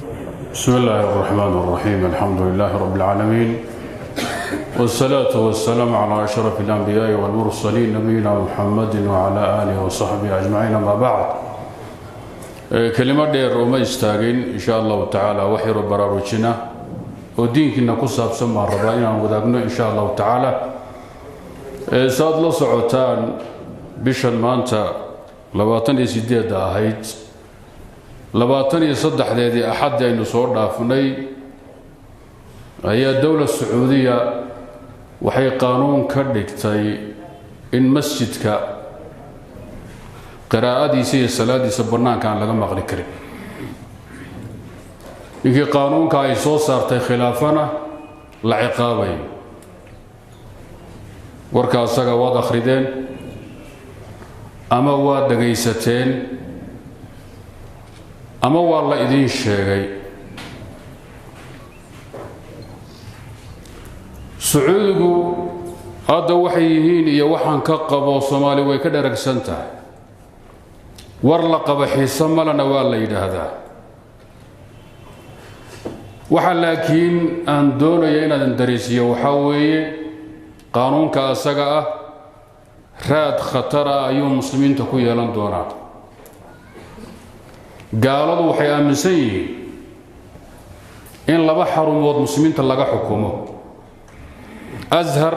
بسم الله الرحمن الرحيم الحمد لله رب العالمين والصلاة والسلام على أشرف الأنبياء والمرسلين نبينا محمد وعلى آله وصحبه أجمعين أما بعد كلمة دير وما يستاقين إن شاء الله تعالى وحير براروجنا ودينك نقصها بسمع الربائنا وذاقنا إن شاء الله تعالى ساد الله سعوتان بشان مانتا لباطن يسيدي داهيت لباطن يصدح ذي أحد ينصور دافني هي الدولة السعودية وحي قانون كردكتي إن مسجدك قراءة سي الصلاة سبرنان كان لغا مغري كريم إنكي قانون كاي سو صارتي خلافنا لعقابين وركا أساقا واد أخردين أما واد دقيستين أما والله إذين الشيغي سعودكو هذا وحيهين يا وحن كقبو صومالي ويكدرك سنتا ورلق بحيسا ملنا والله يدهدا waxaa laakiin aan doonayo inaan darisiyo waxa weeye qaanuunka asaga ah raad khatar ah ayuu muslimiinta ku yeelan doonaa gaaladu waxay aaminsan yihiin in laba xarumood muslimiinta laga xukumo azhar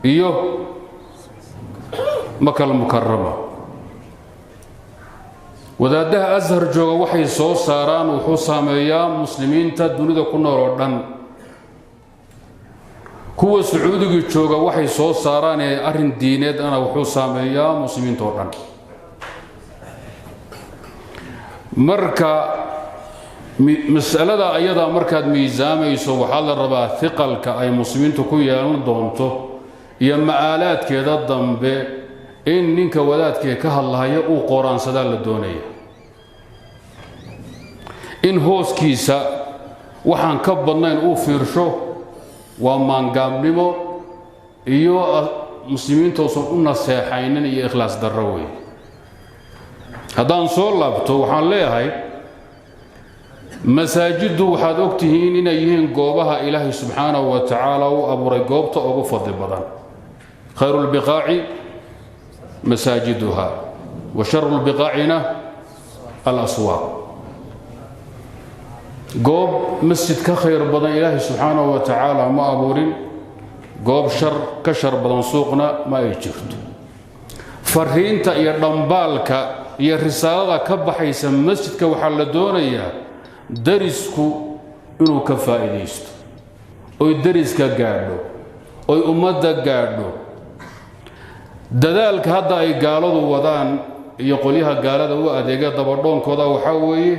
iyo makal mukarrama wadaadaha azhar jooga waxay soo saaraan wuxuu saameeyaa muslimiinta dunida ku nool oo dhan kuwa sacuudiga jooga waxay soo saaraan arrin diineed ana wuxuu saameeyaa muslimiinta oo dhan marka mas'alada ayada markaad miisaamayso waxaa la rabaa thiqalka ay muslimiintu ku yeelan doonto iyo macaalaadkeeda dambe in ninka wadaadkee ka hadlahaya uu qoraansadaa la doonaya in hooskiisa waxaan ka badnayn uu fiirsho waa maangaabnimo iyo muslimiinta uusan u naseexaynin iyo ikhlaas darro wey haddaan soo laabto waxaan leeyahay masaajiddu waxaad ogtihiin inay yihiin goobaha ilaahay subxaanahu wa tacaala u abuuray goobta ugu fadli badan khayru lbiqaaci مساجدها وشر البقاعنا الأسواق قوب مسجد كخير بدن إله سبحانه وتعالى ما أبورين قوب شر كشر بدن سوقنا ما يجرد فرهينتا يا دنبالك يا رسالة كبحيس مسجد كوحل دونيا درسكو إنو كفائديست أو درسك قاعدو أو أمدا قاعدو dadaalka hadda ay gaaladu wadaan iyo qoliyaha gaalada u adeega dabadhoonkooda waxa weeye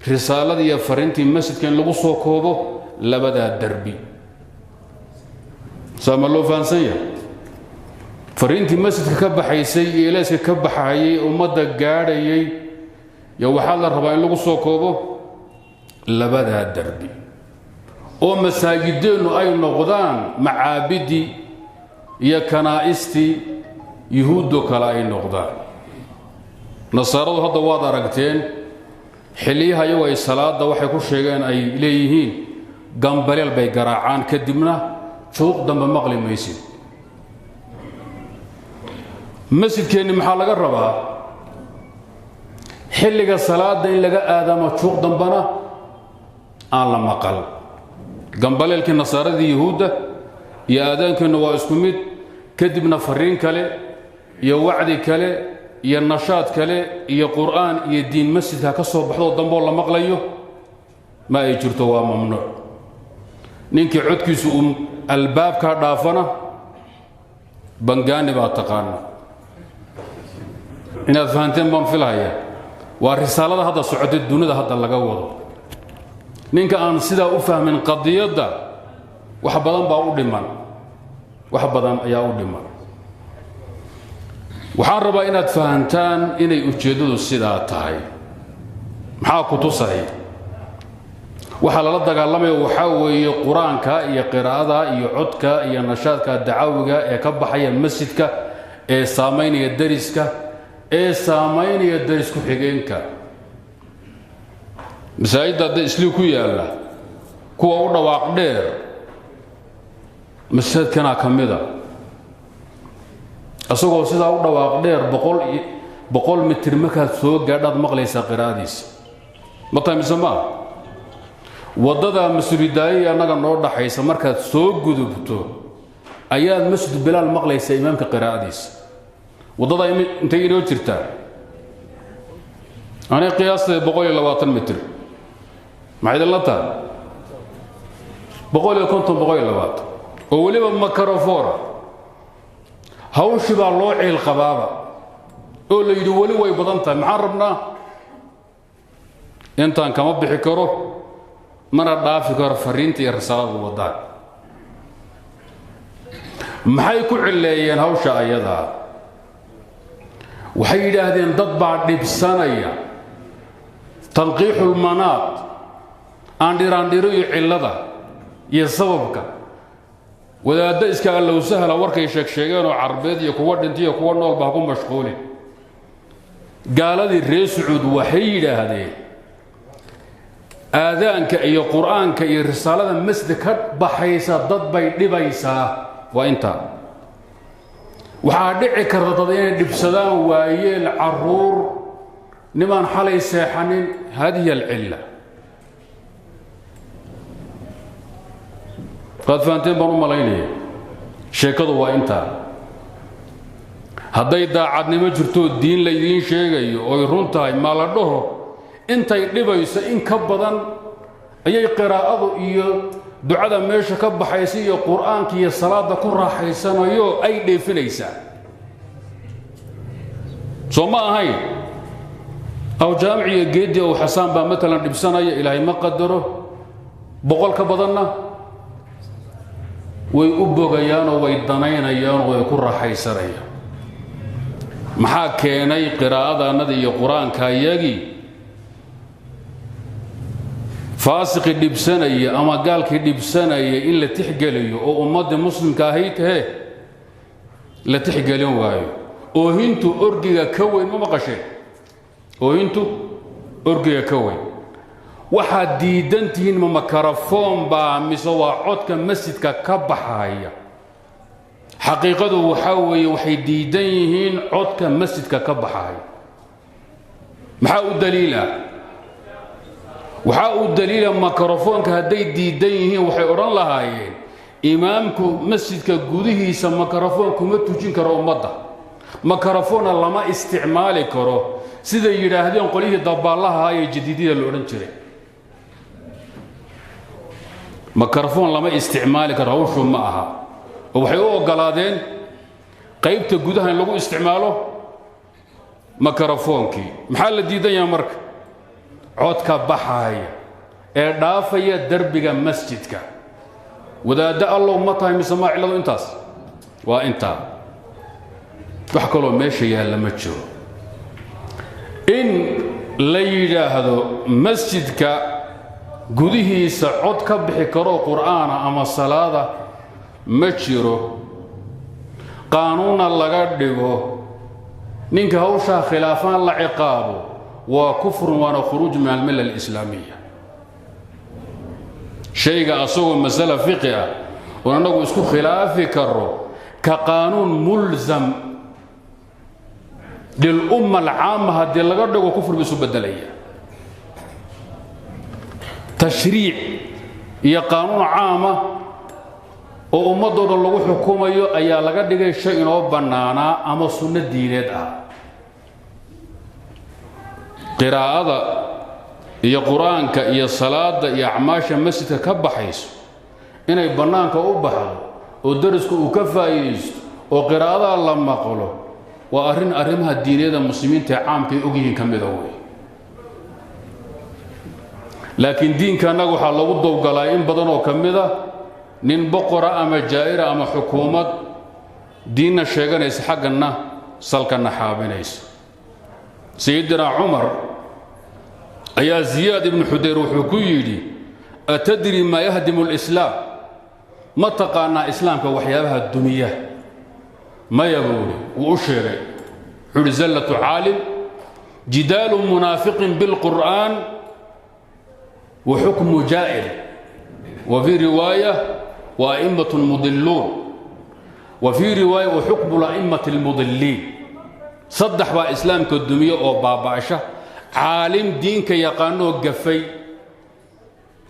risaalada iyo fariintii masjidka in lagu soo koobo labada darbi sama loo faansanaya fariintii masjidka ka baxaysay iyo ilaaska ka baxayay ummadda gaadhayay ya waxa la rabaa in lagu soo koobo labada darbi oo masaajideenu ay noqdaan macaabidi iyo kanaa'isti يهودو كلا أي نقطة نصارى هذا واضح ركتين حليها يوى الصلاة ده وحي كل شيء أي ليهين جنبليل بيجرعان كدمنا شوق دم مغلي ميسي مسجد كأني محل جربها حلق الصلاة ده إلا جاء آدم شوق دم بنا على مقال جنبليل كالنصارى دي يهودا يا آدم كانوا واسكميت كدبنا فرين كله يا وعد كله يا نشاط كله يا قرآن يا دين مسجد هكسر بحضور ضمبور الله مقليه ما يجرتوا ممنوع نينك عدك سوم الباب كردافنا بنجاني بعتقانا إن فهمتم بام في الحياة والرسالة هذا سعود الدنيا هذا اللي جوده نينك أن سيدا أفهم من قضية ده وحبضان بعود من وحبضان أياود من waxaan rabaa inaad fahantaan inay ujeedadu sidaa tahay maxaa ku tusay waxa la dagaalamayo waxa weeye quraanka iyo qiraa'ada iyo codka iyo nashaadka dacaawiga ee ka baxaya masjidka ee saameynaya dariska ee saameynaya darisku xigeenka masaajidda hadda islii ku yaalla kuwa u dhawaaq dheer masjidkana ka mida asagoo sidaa u dhawaaq dheer 100 mitir markaad soo gaadhaad maqlaysaa qiraa'adiisa mataa misama wadada masjidaayi anaga noo dhaxaysa markaad soo gudubto ayaad masjid bilaal maqlaysaa imaamka qiraa'adiisa wadada intay inoo jirtaa ana qiyaastii 120 mitir maxay la tahay 120 oo waliba microphone hawshi baa loo ceel qabaaba oo la yidhi wali way badan tahay maxaan rabnaa intaan kama bixi karo mana dhaafi karo fariinta iyo risaalada wadaan maxay ku cileeyeen hawsha ayada waxay yiraahdeen dad baa dhibsanaya tanqiixul manaat aan dhiraandhiro iyo cilada iyo sababka wadaadda iska allow sahla warkay sheegeen oo carbeed iyo kuwa dhintay iyo kuwa nool baa ku mashquulin gaaladii reer Sacuud waxay yiraahdeen aadaanka iyo quraanka iyo risaalada masjidka ka baxaysa dad bay dhibaysaa waa inta waxa dhici karta dad inay dhibsadaan waayeel caruur niman xalay seexanin hadiya al-illa qad faanteen banu malaynaya sheekadu waa inta hadday daacadnimo jirto diin la idin sheegayo oo runtahay ma la dhaho intay dhibayso in ka badan ayay qiraa'adu iyo ducada meesha ka baxaysa iyo quraanka iyo salaada ku raaxaysanayo ay dheefinaysaa soma ahay aw jaamici geedi oo xasaan baa midna dhibsanaya ilaahay ma qadaro boqol ka badanna way u bogayaan oo way danaynayaan oo way ku raaxaysanayaan maxaa keenay qiraa'adaanada iyo quraanka iyagii faasiqi dhibsanaya ama gaalkii dhibsanaya in la tixgeliyo oo ummadda muslimka ahayd la tixgelin waayo oo hintu orgiga ka weyn ma maqasheen oo hintu orgiga ka weyn waxa diidantiin ma microphone baa mise waa codka masjidka ka baxaya xaqiiqadu waxa weeye waxay diidan yihiin codka masjidka ka baxaya maxaa u daliila waxa uu daliila microphone-ka haday diidan yihiin waxay oran lahaayeen imaamku masjidka gudihiisa microphone kuma tujin karo ummadda microphone lama isticmaali karo sida yiraahdeen qolihii dabaalaha ay jadiidida la oran jiray microphone lama isticmaali karo hawshu ma aha oo waxay u ogolaadeen qaybta gudaha in lagu isticmaalo microphone-kii maxaa la diidan yahay marka codka baxaya ee dhaafaya darbiga masjidka wadaada allow ma tahay mismaa ciladu intaas waa inta wax kaloo meesha yaala ma jiro in la yiraahdo masjidka gudihiisa cod ka bixi karo quraana ama salaada ma jiro qaanuuna laga dhigo ninka hawsha khilaafan la ciqaabo وكفر وانا خروج من الملة الإسلامية شيء أصوغ مسألة فقهية ونقول اسكو خلافي كرو كقانون ملزم للأمة العامة هذه اللي قد كفر بسبب الدلية تشريع هي قانون عامة وأمة الله حكومة أي لقد شيء بنانا أما سنة دينية قراءة يا قرآنك يا صلاة يا عماشة مسجد كبحيس إن يبنانك أوبحه ودرسك وكفايس وقراءة لما قالوا وأرمها الدينية المسلمين تعام في أجيه كم ذوي لكن دين كان نقول حلا وضو قلاين بدنو كم ذا نين بقرة أما جائرة أما حكومة دين الشيخان يسحقنا سلكنا حابينيس سيدنا عمر أيا زياد بن حدير وحكيدي أتدري ما يهدم الإسلام ما تقانا إسلام كوحيابها الدنيا ما يقول وأشير حلزلة عالم جدال منافق بالقرآن وحكم جائر، وفي رواية وأئمة مضلون، وفي رواية وحكم الأئمة المضلين. صدح با إسلام كالدمية أو باباشة عالم دينك يقانو قفي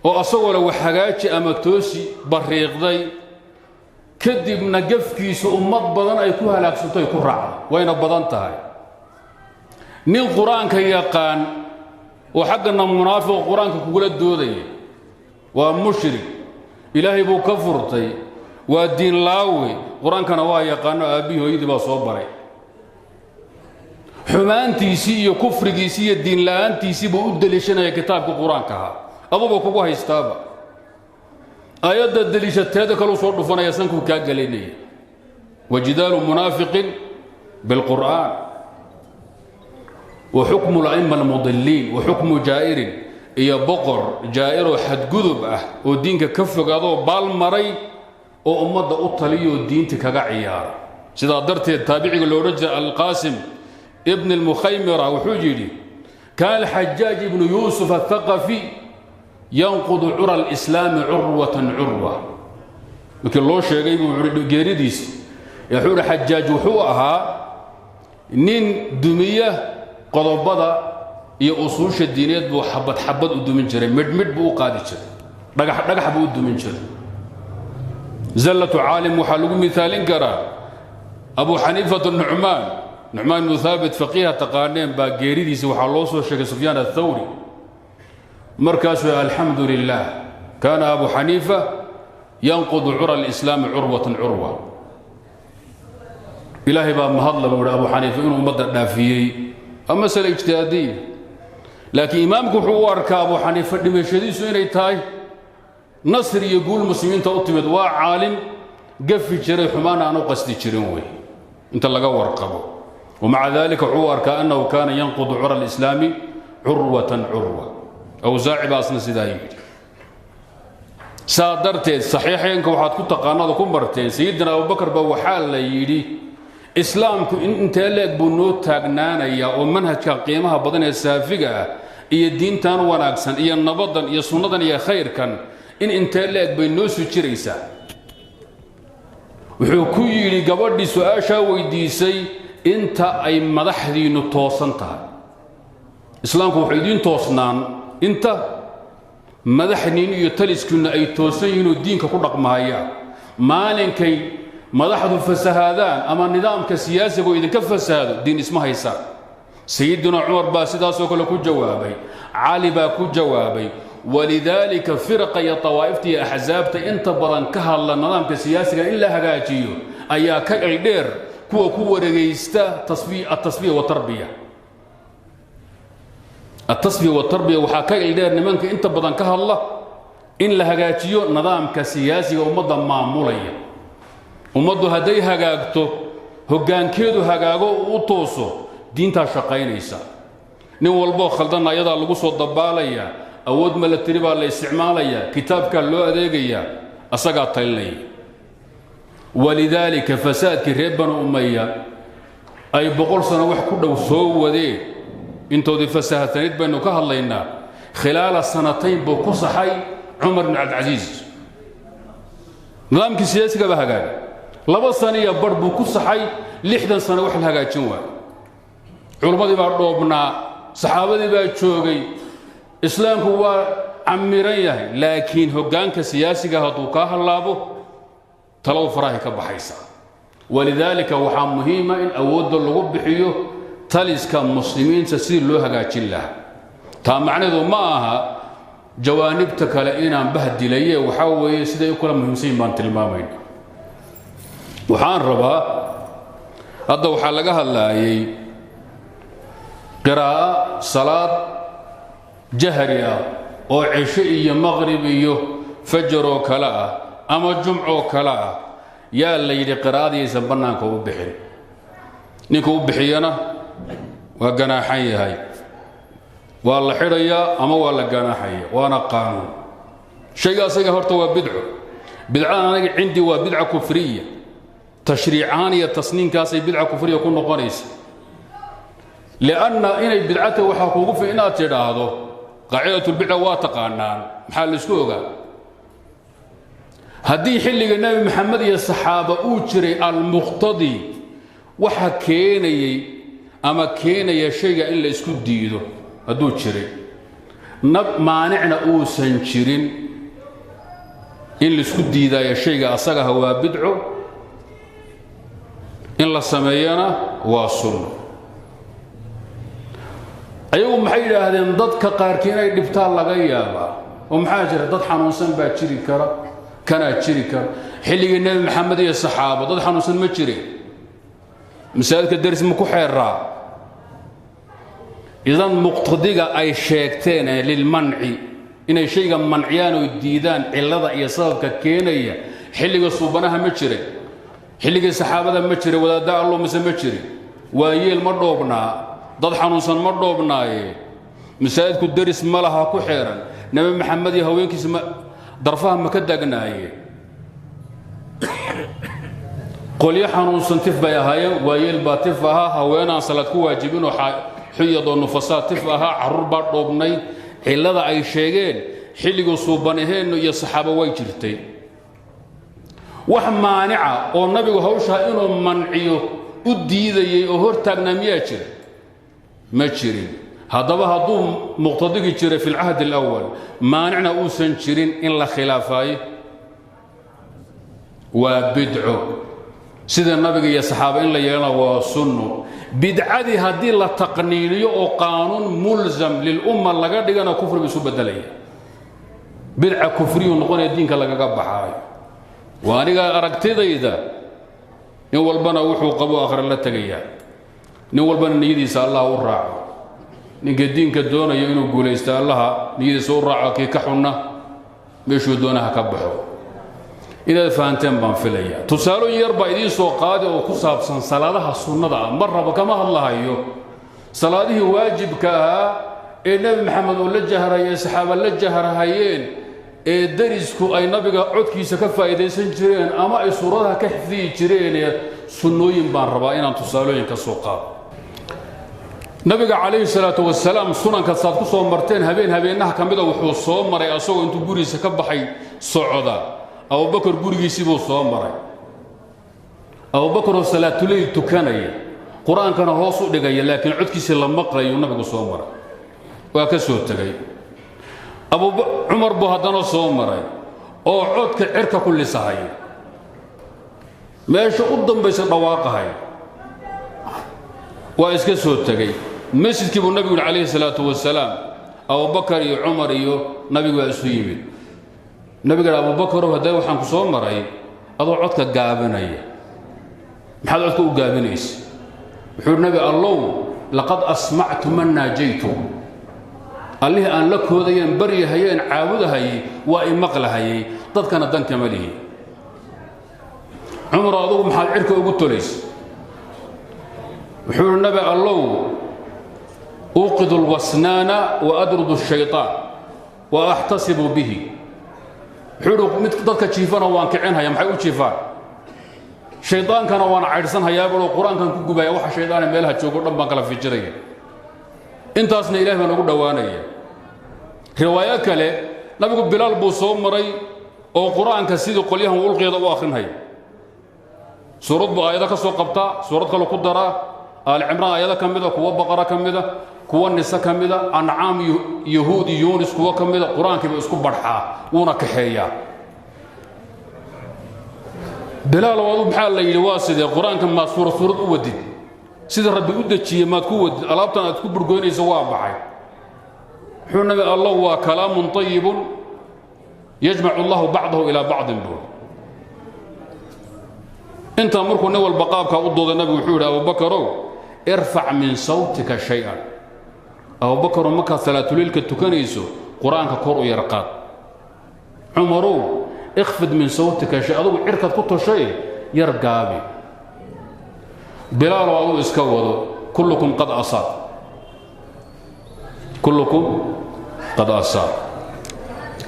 وأصول وحاجات أمكتوسي بريغضي كدب نقف كيس أمات بدن أيكوها لك سلطة يكون رعا وين بدنتها نين قرآن كي يقان وحقنا منافق قرآن كقول الدودي ومشرك إلهي بو كفرتي والدين لاوي قرآن كان waa yaqaano aabihi hooyadii baa soo baray xumaantiisii iyo kufrigiisii iyo diin la'aantiisii buu u daliishanaya kitaabka quraanka ah adugu kugu haystaaba ayada daliishateeda kale soo dhufanaya sanku ka galeynay wajidaalu munaafiqin bil qur'aan wa hukmu al-a'imma al-mudallin wa hukmu jaa'irin iyo boqor jaa'ir oo xad gudub ah oo diinka ka fogaado baal maray oo ummadda u taliyo diinta kaga ciyaara sida darteed taabiciga loo rajaa al-Qasim ibn al-Mukhaymira wuxuu yiri كان الحجاج بن يوسف الثقفي ينقض عرى الإسلام عروة عروة لكن الله شيء جيريديس يحول حجاج وحوها نين دمية قضبضة يأصوش الدينيات بو حبت حبت ودمين جري مد بو قادش رجح بو ودمين جري زلة عالم وحلوق مثالين كرا أبو حنيفة النعمان بن ثابت فقيه تقانين باقيريديس وحلوص والشيخ سفيان الثوري مركز الحمد لله كان أبو حنيفة ينقض عرى الإسلام عروة عروة إلهي باب مهضلة بقول أبو حنيفة إنه مدى نافيي أما مسألة اجتهادية لكن إمامكم حوار كأبو حنيفة لما يشهدين سوين تاي نصر يقول المسلمين تأطمد وعالم قفي جري حمانا أنا قصدي جرينوي انت لقى ورقبه ومع ذلك حوار كأنه كان ينقض عرى الإسلام عروة عروة أو زاعب أصلا سيدايين سادرتين صحيحين كوحات كنت قانا كم مرتين سيدنا أبو بكر بوحال ليدي إسلامكم انت لك بنوت تاغنانا يا ومنهج قيمها بدن السافقة إيا الدين تان وناكسن إيا النبضن إيا سنضن إيا خير كان إن انت لك بنوس وشريسا وحكوي لي قبل سؤاشا ويديسي انت أي مدحدي نتوصنتها إسلامكم وحيدين توصنان انت مدحنين يتلسكن أي توصين الدين كقرق مايا مالكي مدحض فسهادان أما النظام كسياسي وإذا كفسهاد دين اسمها يسار سيدنا عمر باسدا سوكل كو جوابي علي با كو جوابي ولذلك فرق يا طوائفتي أحزابتي انت بدن كهل النظام كسياسي إلا هجاجيو أيا كغير كو رجيستا التصفية والتربية التصفية والتربية وحكاية إلدير نمانك انت بدن كهالله إن لهجاتيو نظام كسياسي ومضى معمولية ومضى هدي هجاجته هجان كيدو هجاجو وطوسو دين تشقين إيسا نقول بو خلدنا يدا لقصو الضبالية أود مال التربة الاستعمالية كتاب كان له أديجية أسقط طيلي ولذلك فساد كريبان أمية أي بقول سنة وحكو وسو ودي انتو دي فساهتين بانو كهالينا خلال السنتين بقصحي عمر بن عبد العزيز نظام سياسي كبه هاجاج لبا سنه برد بقصحي لحدا سنه وحل هاجاجين وا علماء با دوبنا صحابتي با جوغي اسلام هو عميران يحيى لكن هوغانك سياسي هادو كهلاابو تلو فراهي كبخيسا ولذلك وحا مهمه ان اود لو بخيو تاليسكا مسلمين تسير لو هاجاجين لها تا معنده maaha jawaanibta kale inaan bahdilay waxa weeye sida ay kula muhiimsan baan tilmaamayn waxaan rabaa hadda waxa laga hadlaayay qira'a salaad jahriya oo cisho iyo maghrib iyo fajr oo kala ah ama jumco kala ah yaa la yiri qiraa'adiisa banaanka u bixin ninka u bixiyana waa ganaaxan yahay waa la xirayaa ama waa la ganaaxaya waana qaanuun shayga asaga horta waa bidco bidcana aniga cindi waa bidca kufriya tashriican iyo tasniinkaas ay bidca kufriya ku noqonaysa لأن إن بدعته وحقوقه في إنها تراهده قاعدة البدعة واتقانان محل اسكوغا هدي حلق النبي محمد يا الصحابة أوجري المقتضي وحا كيني أما كيني يا شيء إلا اسكو ديدو هدو جري مانعنا أوسن جرين إلا اسكو ديدا يا شيء أصغى هو بدعو إلا سمينا واصلنا أيوم محيلا هذين ضد كقاركين أي دفتال لغيابا ومحاجر ضد حنوسن باجري كرا كان جري كرا حلق النبي محمد يا الصحابة ضد حنوسن ما جري مسألة الدرس مكحيرا إذا مقتضية أي شيكتين للمنع إن شيء منعيان والديدان إلا يصاب ككينية حلق الصوبانها ما جري حلق الصحابة ما جري ولا داع الله مسا ما جري ويل مردوبنا ضد حنوسن مردوبنا مسألة الدرس مالها كحيرا نبي محمد يهوين كيسما ضرفها مكدقنا قل يا حنوسن تفبا يا هاي ويل باتفها هوينا صلاة واجبين وحيض النفسات تفها عرور بردوبني إلا أي شيئين حلق صوبانهين يا صحابة ويجرتي وحمانعة والنبي هوشها إنه منعيه الديدي وهرتاقنا مياتر ما تشرين هذا هدو مقتضي جري في العهد الأول مانعنا أوسن جرين إلا خلافاي وبدعو سيد النبي يا صحابة إلا يلا وسنو بدعدي هدي لا تقنينية أو قانون ملزم للأمة اللي قد يجانا كفر بسبب دليل بدعة كفرية ونقول الدين كلا قبحاي وأنا أركت إذا نول بنا وحو قبو آخر الله تجيا نول بنا نيدي سال الله والراع نقدين كدونا ينو قول يستال الله نيدي سور راع كي كحنا مشوا دونها كبحوا إذا فانتم بنفليا تسالون يربع يدين سوقاد وكساب صلاة السنة مرة بكما الله أيوه صلاته واجب كها النبي محمد ولا جهر يا صحابة لا جهر هايين درسكو أي نبي عد كيس كفا إذا سنجرين أما أي صورتها كحفي جرين سنوين بان ربائنا تسالون كسوقاد نبي عليه الصلاة والسلام سنن كصاد كسو مرتين هبينها كمدا وحوصو مري أسو أنتو قولي سكبحي صعدا أبو بكر قولي سيبو صومري أبو بكر الصلاة ليل تكاني قرآن كان هوسو دغاي لكن عدكي سلام مقري ونبي صومر وكسو تغاي عمر بو هدنا صومري أو عدك عركة كل سهاي ماشي قدام بيس دواقهاي واسكسو تغاي مسجد كيبو النبي عليه الصلاة والسلام أبو بكر عمر نبي واسويمي نبي قال أبو بكر وهذا وحن كسوم مرأي أضو عدك قابنية محل عدك قابنيس بحور نبي الله لقد أسمعت من ناجيته قال له أن لك هذا ينبري هي عاود هي وإن مقل هي ضد كان الدن كماله عمر أضو محل عرك وقلت ليس بحور النبي الله أوقظ الوسنان وأدرد الشيطان وأحتسب به حلو ضدك جيفانا وان كعينها يا محي جيفان شيطان كان وان عيرسنها يا بلو قران كان كغبايا waxa شيطان meelaha joogo dhan baan kala fijiray intaasna ilaahay baan ugu dhawaanaya riwaaya kale nabigu bilaal buu soo maray oo quraanka sidii qolyahan ulqeeda u akhrinay suurad baa ayada ka soo qabta suurad kale ku dara al imraan ayada kamida kuwa baqara kamida kuwa nisa kamida an'am yahuudi yunis kuwa kamida quraanka ba isku barxaa una kaxeeya bilaal wadu maxaa la yiri waa sidee quraanka ma suurad u wadid sida rabbi u dajiyay ma ku wadid alaabtan aad ku burgoynayso waa baxay xunnabi allah wa kalaamun tayyib yajma'u allah ba'dahu ila ba'din bu inta markuu nawal baqaabka u dooday nabi wuxuu yiri Abu Bakr irfa' min sawtika shay'an أبو بكر مكة ثلاث ليل كتكنيسو قرآن كقرء يرقاد عمرو اخفض من صوتك شيء أضو عركة كتو شيء يرقابي بلال وأبو اسكوضوا كلكم قد أصاب كلكم قد أصاب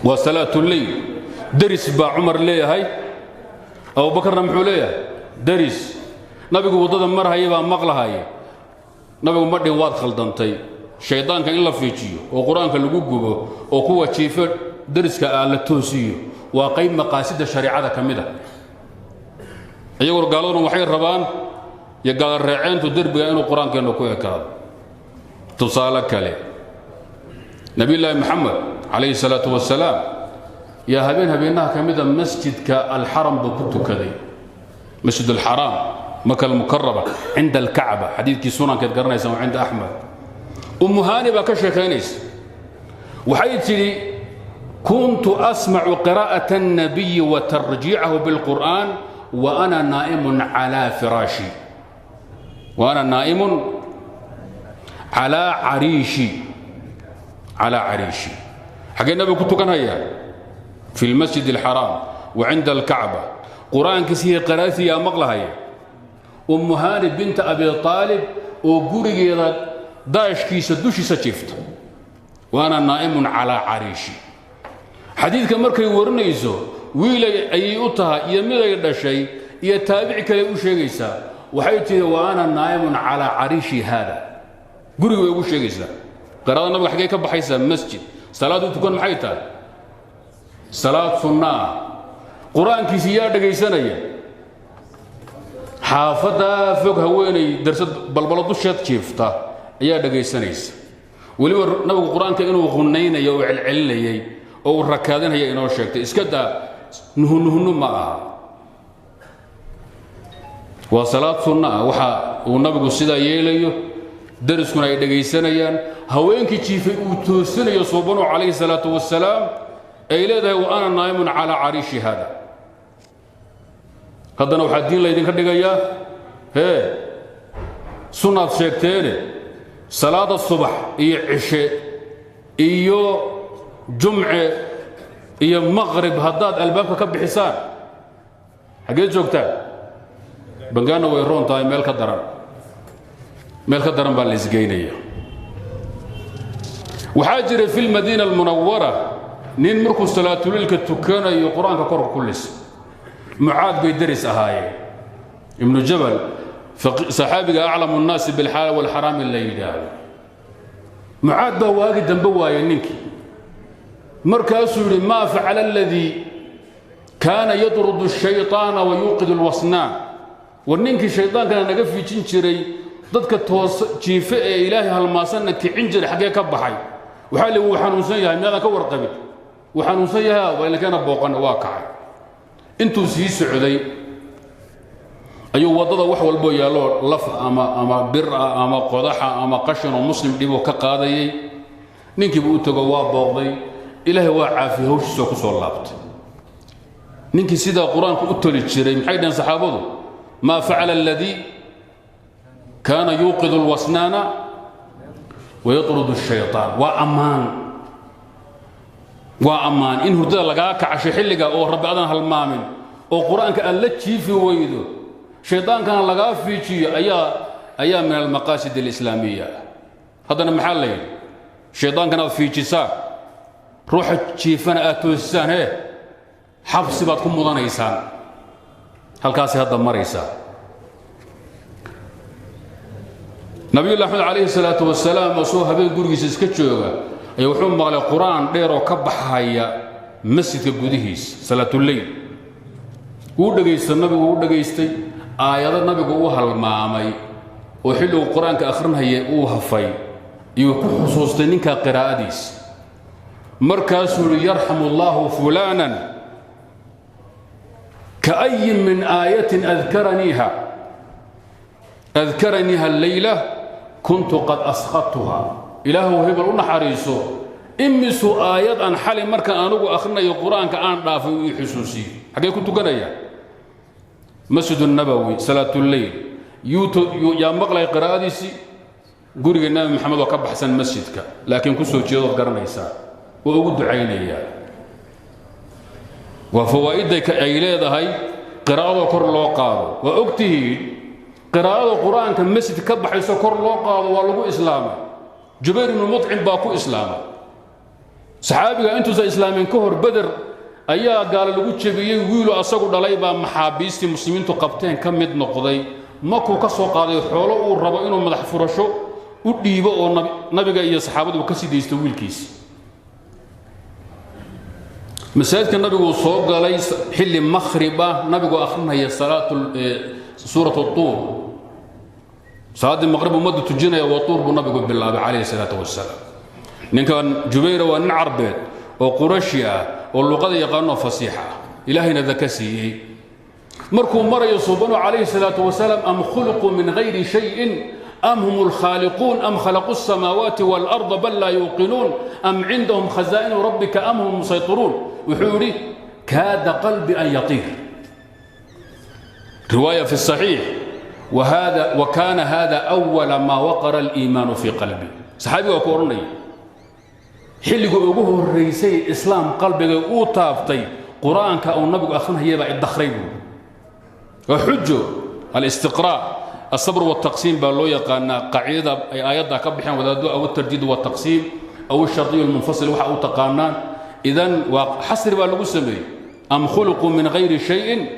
وصلاة الليل درس با عمر ليه هاي أبو بكر نمحو ليه درس نبي قوضة مرها يبا مغلها هاي نبي مردين واد خلدنتي shaydaanka in la fiijiyo oo quraanka lagu gubo oo kuwa jiifo dariska la toosiyo waa qayb maqaasida shariicada kamida ayagoo gaaladuna waxay rabaan ya gaal raaceentu darbiga inuu quraankeena ku ekaado tusaale kale nabi ilaahi maxamed alayhi salatu wasalaam يا habeenaha kamida masjidka al-haram ku tukaday masjid al-haram مكة المكرمة عند الكعبة حديث كيسونا كانت قرنيسة وعند أحمد هاني بكشة كانيس وحيث كنت أسمع قراءة النبي وترجيعه بالقرآن وأنا نائم على فراشي وأنا نائم على عريشي حق النبي كنت كان هيا في المسجد الحرام وعند الكعبة قرآن كسيه قراءتي يا مغلى هيا هاني بنت أبي طالب وقري داش كيس دوشي سجفت وأنا نائم على عريشي حديث كمركي ورنيزو ويلا أي أطها يميل يدا شيء يتابع كلي وشيء وحيتي وأنا نائم على عريشي هذا قري وشيء قرأنا النبي حكيك بحيسا مسجد صلاة تكون محيطة صلاة سنة قرآن كيسيات دقيسانية حافظة فوق هويني درست بلبلة دوشات شيفتا يا دقيسانيس ولو نبي القرآن كأنه غنين يو علعلي أو الركادين هي إنه شيكت إسكدا نهنه معها وصلاة سنة وحا والنبي السيدة يليه درس كنا دقيسانيا هوين كيشيف وتوسن يصوبونه عليه الصلاة والسلام أيلده وأنا نائم على عريشي هذا هذا نوع الدين اللي يدين كدقيا هي سنة شيكتين صلاة الصبح عشاء جمعة مغرب هداد الباب كب حسان حقيقة جوكتا بنقانا ويرون تاي ميل كدران بالإزقينية وحاجر في المدينة المنورة نين مركو صلاة ليلك التكانة يقران كقرب كلس معاذ بيدرس هاي ابن جبل صحابي أعلم الناس بالحلال والحرام الليل هذا معاذ بواقي دنبوايا نينكي مركز ما فعل الذي كان يطرد الشيطان ويوقد الوصنان ورنينكي الشيطان كان نقف في تنشري ضدك جيف إلهي هالماسنة كعنجر حقيقة كبحي وحالي وحنوسيها من هذا كور قبل وحنوسيها وإلا كان بوقا واقع انتو سي سعودي أيو وضد وحو البويا لو لف أما بر أما قضحة أما قشن ومسلم ديبو كقاضي نينكي بو تقوا بوضي إلهي واعافي هوش سوق صلابت نينكي سيدا قرآن كأتولي تشيري محيدا صحابه ما فعل الذي كان يوقظ الوسنان ويطرد الشيطان وأمان إن هدى لقاك عشي حلقة أو رب أذن هالمامن أو قرآن كأن لتشي في ويدو شيطان كان لقاه في شيء أيام من المقاصد الإسلامية هذا محلين شيطان كان في جسا روح تشيفنا أتوسان هي حبس باتكم مضان إيسان هل كاسي هذا مريسا نبي الله محمد عليه الصلاة والسلام وصوها بين قرقس اسكتشوغا يوحون مغلى القرآن ديرو كبحايا مسجد قديس صلاة الليل ودقيست النبي ودقيستي آيات النبي قوها المامي وحلو القرآن كأخرنا هي قوها في يكون خصوصتين كقراءة مركز يرحم الله فلانا كأي من آية أذكرنيها الليلة كنت قد أسخطتها إله هبل حريصه إمسوا آيات أن حالي مركا أنو أخرنا القرآن كأن رافي حسوسي حقيقة كنت قرأيا مسجد النبوي صلاة الليل يا مقلع قراءة سي قرق النبي محمد وكب حسن مسجدك لكن كسو جيض قرنيسا وأود عينيا وفوائدك أيلاد هاي قراءة كر لو قاضي وأكته قراءة القرآن كان مسجد كب حيث كر لو قاضي ولغو إسلامه جبير بن مطعم باكو إسلامه صحابي أنتو زي إسلامين كهر بدر أيها قال لغو تشبيه ويلو أساقو دلايبا محابيستي مسلمين تو قبتين كم مد نقضي ماكو كسو قاضي حولو وربا إنو مدح فرشو وديبه او نبيغا iyo saxaabadu ka sideysto wiilkiis masaajidka nabigu soo galay xilli maghriba nabigu akhrinaya suuratu tur salaad maghrib umadu tujinaya wa tur bu nabigu bilaabay alayhi salatu wasalaam ninkan jubayr waa nin carbeed oo qurayshi ah oo luqada yaqaan oo fasiixa ilaahina dakasiiyay markuu marayo subhanu alayhi salatu wasalaam am khuluqu min ghayri shay'in am humul khaliqun am khalaqu as-samawati wal arda bal la yuqinun am 'indahum khaza'in rabbika am hum musaytirun وحوري كاد قلبي أن يطير رواية في الصحيح وكان هذا أول ما وقر الإيمان في قلبي صحابي وكورني حلقوا أبوه الرئيسي إسلام قلبي وطافتي قرآن كأو النبي أخنه يبع الدخرين وحجوا الاستقراء الصبر والتقسيم بالله يقالنا قاعدة آيات كبحان وذادو أو الترديد والتقسيم أو الشرطي المنفصل وحا أو تقانان إذن وحصر بالله سمي أم خلقوا من غير شيء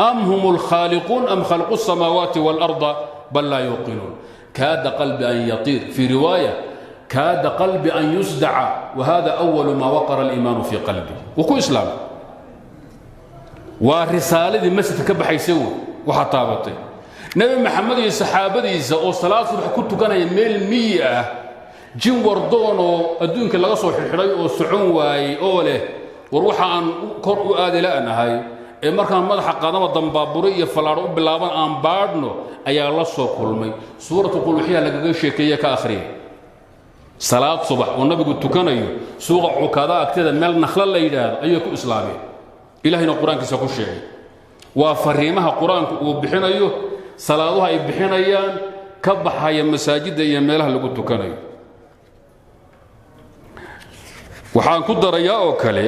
أم هم الخالقون أم خلقوا السماوات والأرض بل لا يوقنون كاد قلبي أن يطير في رواية كاد قلبي أن يصدع وهذا أول ما وقر الإيمان في قلبي وكو إسلام والرسالة دي مسجد كبح يسوي وحطابته نبي محمد الصحابة أو صلاة صبح كنت كان يميل 100 جن وردون الدنيا laga soo xirxiray oo socon waay oo leh war waxa aan kor u aadilanahay ee markaan madaxa qaadama dambaaburo iyo falaaro u bilaaban aan baadhno ayaa la soo kulmay suuratu qulhiya laga sheekeeyay ka akhriye salaad subax oo nabigu tukanayo suuqa cukada agteeda meel nakhla la yiraahdo ayay ku islaameen ilaahina quraankiisa ku sheegay waa fariimaha quraanku uu bixinayo salaaduhu ay bixinayaan ka baxaya masaajida iyo meelaha lagu tukanayo waxaan ku darayaa oo kale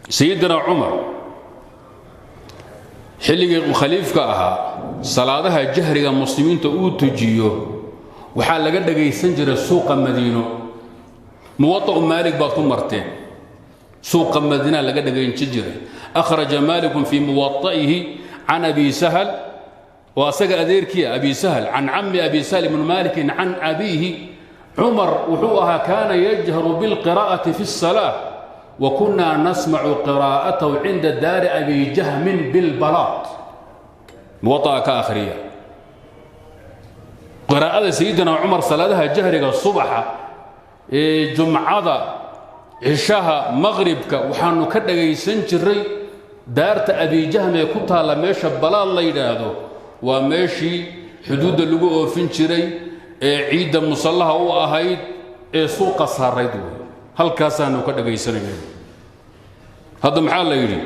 sayyidina Umar xilligii khaliifka ahaa salaadaha jahriga muslimiinta uu tujiyo waxa laga dhageysan jiray suuqa Madiino muwatta Malik baad ku marteen suuqa Madiina laga dhageysan jiray akhraja Malik fi muwatta'ihi an Abi Sahal wa asaga adeerkii Abi Sahal an ammi Abi Salim ibn Malik an abihi عمر وحوها كان يجهر بالقراءة في الصلاة وكنا نسمع قراءته عند دار أبي جهم بالبلاط موطأ كآخرية قراءة سيدنا عمر صلاتها جهرك الصبح جمعة عشاها مغربك وحانو كدغ يسنجري دارت أبي جهم يكونها لماشى بلال ليدادو وماشي حدود اللقوء فنجري عيد مصلها او اهيد سوق صاريد هل كاسانو كدغيسنين هذا محل لا يري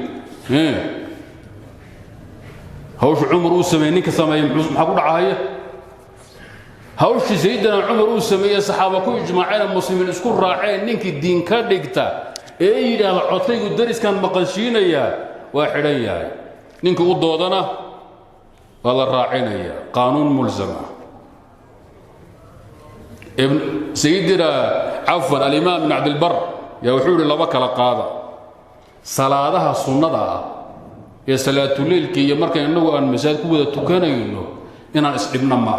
هوش عمر وسمي نك سمي ما كو دعايه هوش سيدنا عمر وسمي صحابه كو اجماعين المسلمين اسكو راعين نك دين كدغتا يرا عطيغو درس كان مقلشينيا واحدن ياي نك او دودنا ولا راعينيا قانون ملزمه ابن سيدنا عفوا الامام بن عبد البر يا وحول لبا كلا قاده صلاتها سنده يا صلاه الليل كي markay inagu aan masaajid ku wada tukanayno inaan isdhibna ma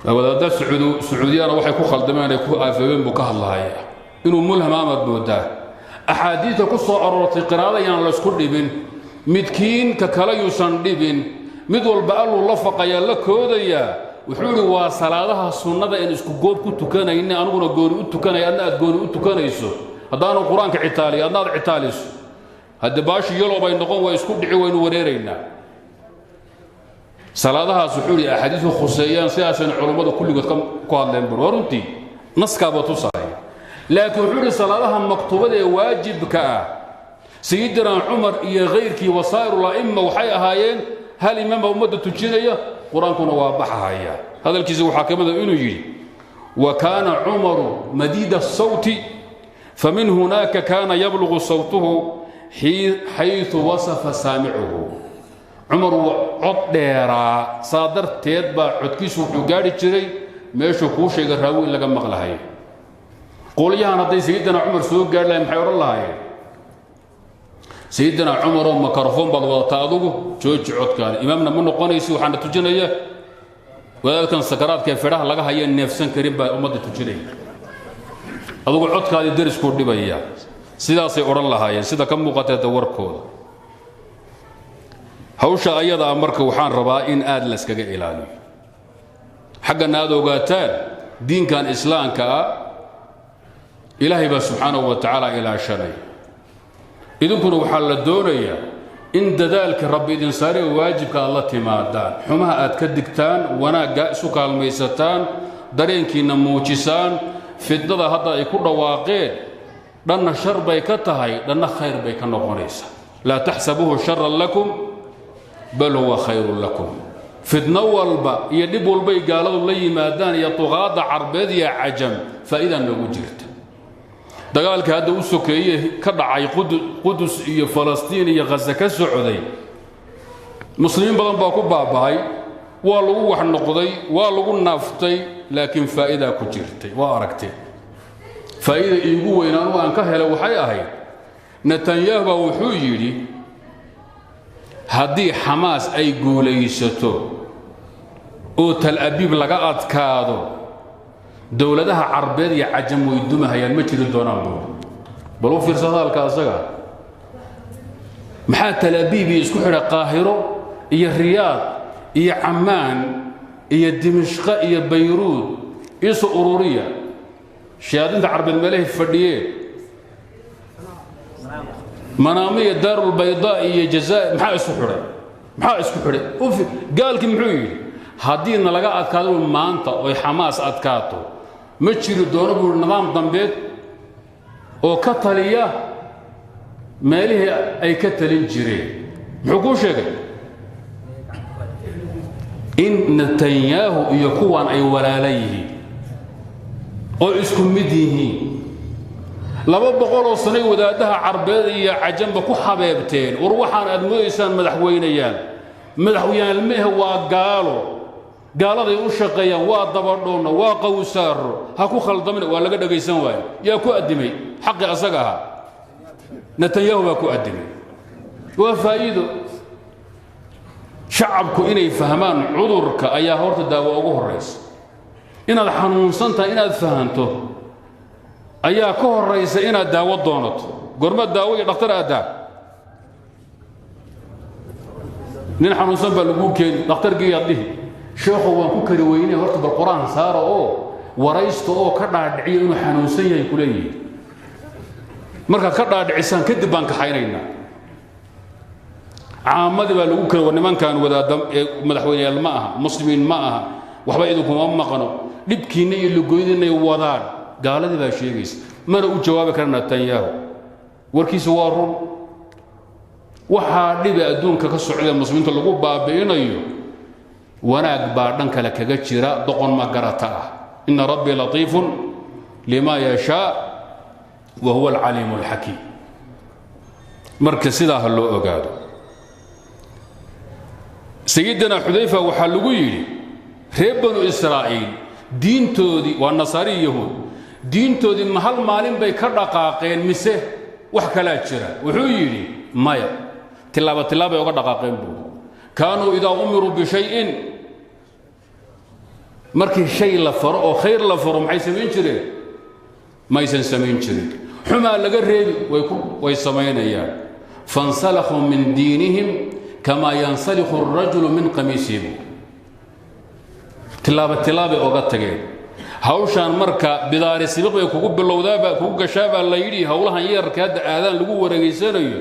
wadaada sacuudiyana waxay ku khaldameen ay ku aafabeen buu ka hadlaaya inuu mulham amad booda ahadiitha ku soo aroortay qiraadayaan la isku dhibin midkiin ka kala yuusan dhibin mid walba allu la faqaya la koodaya wuxuu waa salaadaha sunnada in isku goob ku tukanayna anuguna goori u tukanay aad goori u tukanayso hadaanu quraanka citaaliyo aad citaaliso hada baashi yelo bay noqon way isku dhici waynu wareerayna salaadaha wuxuu ahadiithu khuseeyaan siyaasan culimada kulligood ku hadleen barwarunti naskaaba tusaay laakiin wuxuu salaadaha maktubada ee waajibka ah sayyidina Umar iyo geyrkii wasaa'irul a'imma waxay ahaayeen hal imaam ummadda tujinaya قرآنكنا وابحها هذا الكيس وحاكمه إنه يجي وكان عمر مديد الصوت فمن هناك كان يبلغ صوته حيث وصف سامعه عمر عطيرا صادر تيتبع عدكيس وحقاري جري ماشو كوشي قراوي إلا قم مغلهاي قول يا نطي سيدنا عمر سوق قال لهم حيور الله سيدنا عمر وميكروفون بضوطاده جوج عدكان امامنا من قونيسي وحنا تجنيه wadaadkan sakaraadka firaha laga hayo neefsan karin baa ummadda tujinay adugu codkaadi darisku dhibaya sidaasay oran lahaayeen sida ka muuqata dawarkooda hawsha ayada marka waxaan rabaa in aad la iskaga ilaaliyo xaqana aad ogaataan diinkan islaamka ilaahay ba subhanahu wa ta'ala ilaashanay idinkuna waxa la doonayaa in dadaalka rabbi idin saari waajibka Allah timaadaan xumaha aad ka digtaan wanaaga isu kaalmaysataan dareenkiina muujisaan fidnada hadda ay ku dhawaaqeen dhanna shar bay ka tahay dhanna khayr bay ka noqonaysaa la tahsabuhu sharran lakum bal huwa khayrun lakum fidna walba iyo dib walba ay gaaladu la yimaadaan iyo tuqaada carbeed iyo ajam faa'iidan lagu jirta dagaalka hadda u sokeeyay ka dhacay qudus iyo falastiin iyo gaza ka socday muslimiin badan baa ku baabay waa lagu wax noqday waa lagu naaftay laakiin faa'iida ku jirtay waa aragtay faa'iida iigu weynaan oo aan ka helay waxay ahayd Netanyahu wuxuu yiri haddii Hamas ay guulaysato oo Tal Aviv laga adkaado dawladaha carbeed iyo cajam way dumahayaan ma jiri doonaan bal u fiirsada halka asaga maxaa Tal Aviv isku xidha Qaahiro iyo Riyaad iyo Amman iyo Dimashq iyo Beirut isu ururiya shaadinta carbeed meelaha fadhiyeen منامية دار البيضاء هي جزاء محا اسكو خري قالك محو يري هادينا لغا ادكادو مانتا او حماس ادكاتو ما جيرو دونو بو نظام دنبيد او كتاليا ماليه اي كتلين جيرين محو كو شيغay ان نتنياهو iyo kuwan ay walaalayeen oo isku mid yihiin laba boqol oo sano wadaadaha carbeed iyo cajamba ku xabeebteen war waxaan aad mooysan madaxweynayaan meeh waa gaaladay u shaqeeyaan waa dabadhoona waa qowsaaro ha ku khaldamin waa laga dhageysan waayo yaa ku adimay xaqi asaga ah Netanyahu baa ku adimay waa faa'iido shacabku inay fahmaan cudurka ayaa horta daawo ugu horeysa inaad xanuunsantahay inaad fahanto ayaa ka horeysa inaad daawo doonato gorma daawo iyo dhakhtar aada nin xanuunsan baa lagu keen dhakhtarkii yadhihi sheekhu waan ku kari weynay horta bal quraan saaro oo waraysto oo ka dhaadhiciyo inuu xanuunsan yahay kuleeyay marka ka dhaadhicisaan kadib baan ka xaynayna caamadi baa lagu kari nimankan wadaad madaxweynayaal ma aha muslimiin ma aha waxba idinku ma maqano dhibkiina iyo lugoydinay wadaan قالدي با شيغيس mana u jawaabi karna Netanyahu warkiisu waa run waxa dhiba adduunka ka socda muslimiinta lagu baabiinayo wanaag baa dhan kale kaga jira doqon ma garata ah inna rabbi latifun lima yasha wa huwa al-alim al-hakim marka sidaa loo ogaado sayyidina Hudayfa waxa lagu yiri reer banu Israa'iil diintoodii waa nasaari yahuud diintoodii mahal maalin bay ka dhaqaaqeen mise wax kala jira wuxuu yiri maya tilaaba uga dhaqaaqeen buu kaanu idaa umiru bi shay'in markii shay la faro oo khayr la faro maxay sameyn jireen maysan sameyn jirin xuma laga reebi way sameynayaan fansalakhu min diinihim kama yansalikhu ar-rajulu min qamisihi tilaaba uga tageen hawshan marka bidaari sibiq ay kugu bilowdaaba kugu gashaaba la yiri hawlahan yarka aadaan lagu wareegeysanayo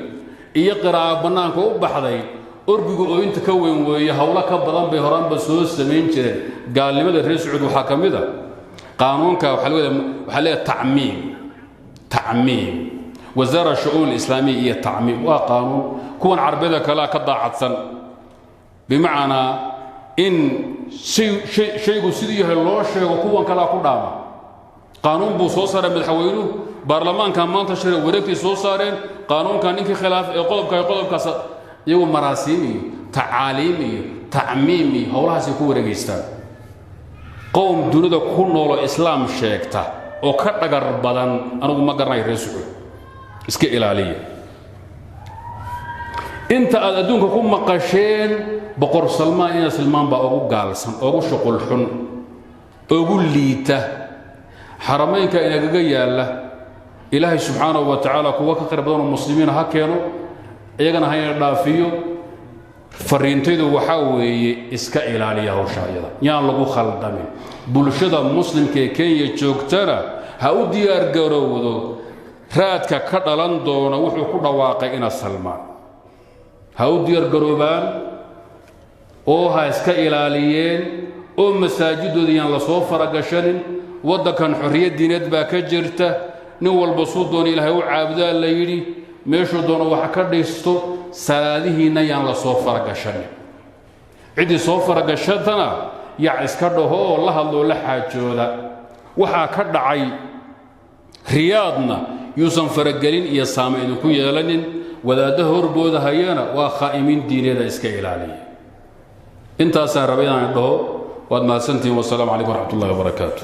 iyo qiraa'ad banaanka u baxday orgigu oo inta ka weyn weeye hawla ka badan bay horaanba soo sameyn jireen gaalnimada reer Sacuud waxa kamida qaanuunka waxa leeyahay تعميم وزارة الشؤون الإسلامية تعميم وقانون كون عربية كلا كضاعتسن بمعنى إن شيء سيدي الله شيء وكون كلا كدامة قانون بوصوصار من حوينه برلمان كان منتشر ورقتي صوصارين قانون كان إنك خلاف يقلب كاس يوم مراسيمي تعاليمي تعميمي هؤلاء سيكون رجستان قوم دون كل إسلام شيكته oo ka dhagar badan anigu ma garanay reer Sacuud iska ilaaliya inta aad adduunka ku maqasheen boqor salmaan ina salmaan baa ugu gaalsan ugu shuqul xun ugu liita xarameynka inagaga yaala ilaahay subxaanahu wa tacaala kuwa ka qeyb badan oo muslimiin ha keeno iyagana hayna dhaafiyo fariintaydu waxaa weeye iska ilaaliya hawshaayada yaan lagu khaldamin bulshada muslimka ee Kenya joogtana ha u diyaar garowdo raadka ka dhalan doona wuxuu ku dhawaaqay ina salmaan ha u diyaar garoobaan oo ha iska ilaaliyeen oo masaajidooda yaan la soo faragashanin waddankan xorriyad diineed baa ka jirta nin walba suu doona ilaahay u caabudaa la yidhi meeshuu doono wax ka dhisto salaadihiina yaan la soo faragashanin ciddii soo faragashatana yac iska dhaho oo la hadloo la xaajooda waxaa ka dhacay riyaadna yuusan faragelin iyo saamayn ku yeelanin wadaadaha horbooda hayana waa khaa'imiin diineeda iska ilaaliya intaasaan rabay inaan dhaho waad mahadsantihiin wasalaamu calaykum waraxmatullahi wabarakaatu